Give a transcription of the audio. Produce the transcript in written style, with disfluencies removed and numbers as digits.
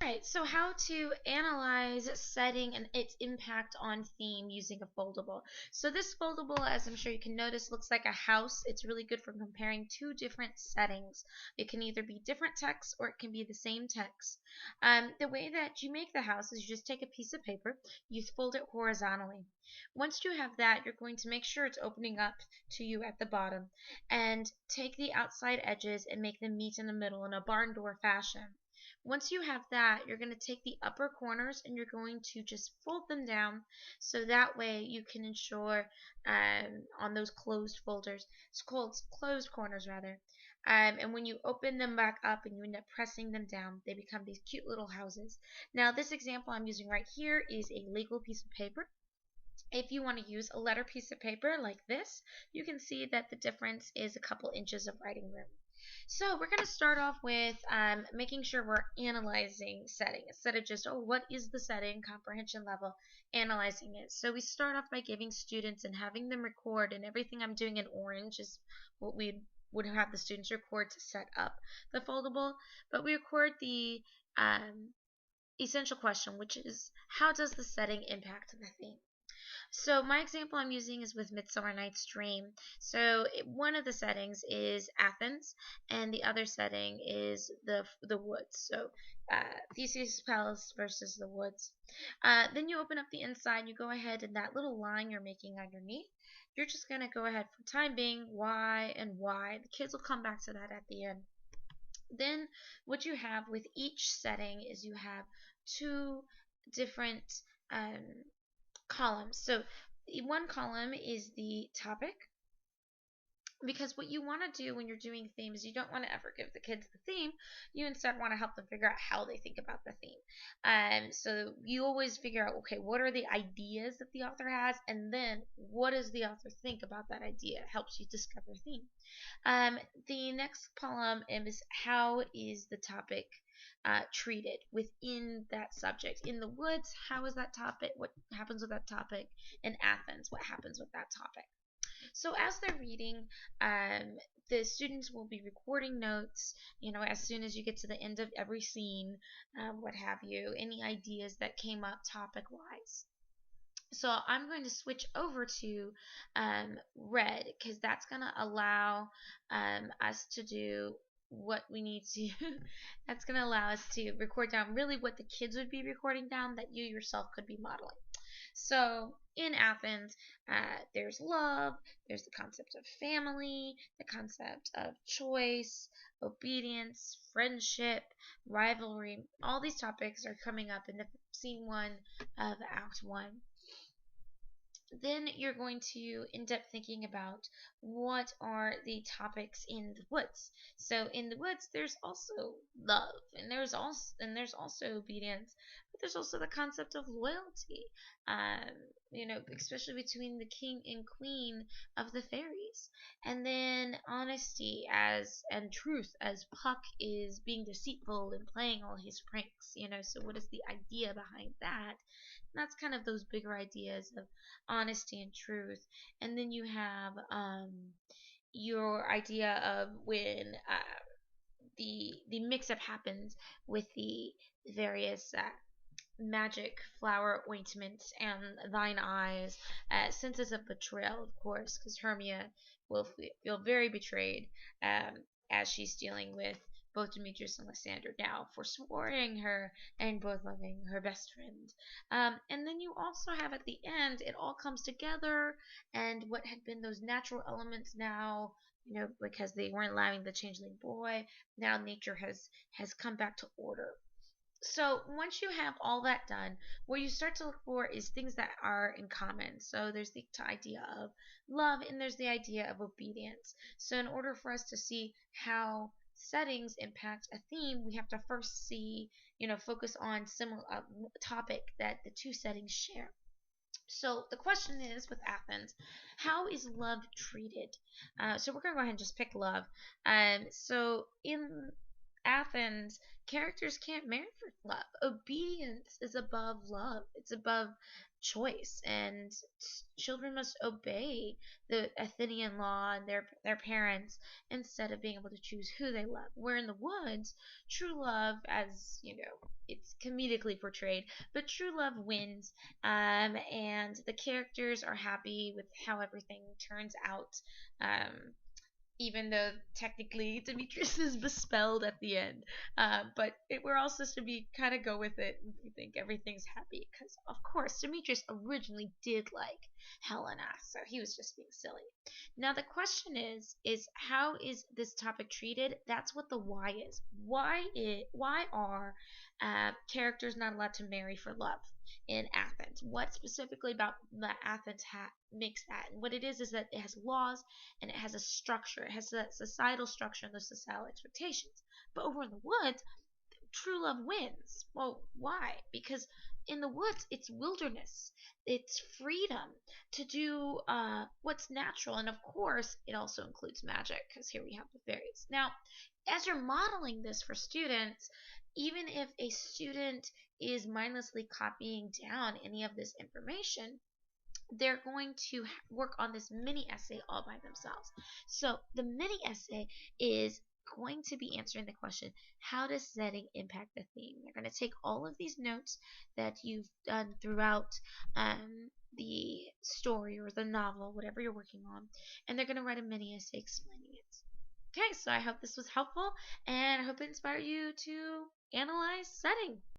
Right, so how to analyze setting and its impact on theme using a foldable. So this foldable, as I'm sure you can notice, looks like a house. It's really good for comparing two different settings. It can either be different text or it can be the same text. The way that you make the house is you just take a piece of paper, you fold it horizontally. Once you have that, you're going to make sure it's opening up to you at the bottom and take the outside edges and make them meet in the middle in a barn door fashion. Once you have that, you're going to take the upper corners and you're going to just fold them down so that way you can ensure on those closed folders, it's called closed corners rather. And when you open them back up and you end up pressing them down, they become these cute little houses. Now, this example I'm using right here is a legal piece of paper. If you want to use a letter piece of paper like this, you can see that the difference is a couple inches of writing room. So we're going to start off with making sure we're analyzing setting instead of just, oh, what is the setting, comprehension level, analyzing it. So we start off by giving students and having them record, and everything I'm doing in orange is what we would have the students record to set up the foldable. But we record the essential question, which is, how does the setting impact the theme? So my example I'm using is with Midsummer Night's Dream. So one of the settings is Athens, and the other setting is the woods. So Theseus' palace versus the woods. Then you open up the inside. You go ahead and that little line you're making underneath, you're just gonna go ahead for time being Y and Y. The kids will come back to that at the end. Then what you have with each setting is you have two different um, columns. So one column is the topic, because what you want to do when you're doing themes, you don't want to ever give the kids the theme. You instead want to help them figure out how they think about the theme. So you always figure out, okay, what are the ideas that the author has, and then what does the author think about that idea? It helps you discover theme. The next column is how is the topic treated within that subject. In the woods, how is that topic? What happens with that topic? In Athens, what happens with that topic? So as they're reading, the students will be recording notes, as soon as you get to the end of every scene, what have you, any ideas that came up topic-wise. So I'm going to switch over to red because that's going to allow us to do what we need to. That's going to allow us to record down really what the kids would be recording down that you yourself could be modeling. So in Athens, there's love, there's the concept of family, the concept of choice, obedience, friendship, rivalry. All these topics are coming up in the scene 1 of Act 1. Then you're going to end up thinking about what are the topics in the woods. So in the woods, there's also love, and there's also obedience, but there's also the concept of loyalty. Especially between the king and queen of the fairies, and then honesty and truth as Puck is being deceitful and playing all his pranks. So what is the idea behind that? That's kind of those bigger ideas of honesty and truth. And then you have your idea of when the mix-up happens with the various magic flower ointments and thine eyes, senses of betrayal, of course, because Hermia will feel very betrayed as she's dealing with both Demetrius and Lysander now forswearing her and both loving her best friend. And then you also have at the end, it all comes together, and what had been those natural elements now, because they weren't allowing the changeling boy, now nature has come back to order. So once you have all that done, what you start to look for is things that are in common. So there's the idea of love and there's the idea of obedience. So in order for us to see how settings impact a theme, we have to first see, focus on similar topic that the two settings share. So the question is with Athens, how is love treated? So we're going to go ahead and just pick love. So in Athens, characters can't marry for love. Obedience is above love. It's above choice, and children must obey the Athenian law and their parents instead of being able to choose who they love. Where in the woods, true love, as you know, it's comedically portrayed, but true love wins, and the characters are happy with how everything turns out. Um, Even though technically Demetrius is bespelled at the end. But we're also supposed to be kind of go with it if we think everything's happy, because of course Demetrius originally did like Helena, so he was just being silly. Now the question is how is this topic treated? That's what the why is. Why are characters not allowed to marry for love in Athens? What specifically about the Athens makes that? And what it is that it has laws and it has a structure. It has that societal structure and those societal expectations. But over in the woods, true love wins. Well, why? Because in the woods, it's wilderness. It's freedom to do what's natural. And of course, it also includes magic, because here we have the fairies. Now, as you're modeling this for students, even if a student is mindlessly copying down any of this information, they're going to work on this mini essay all by themselves. So the mini essay is going to be answering the question, how does setting impact the theme? They're going to take all of these notes that you've done throughout the story or the novel, whatever you're working on, and they're going to write a mini essay explaining it. Okay, so I hope this was helpful, and I hope it inspired you to analyze setting.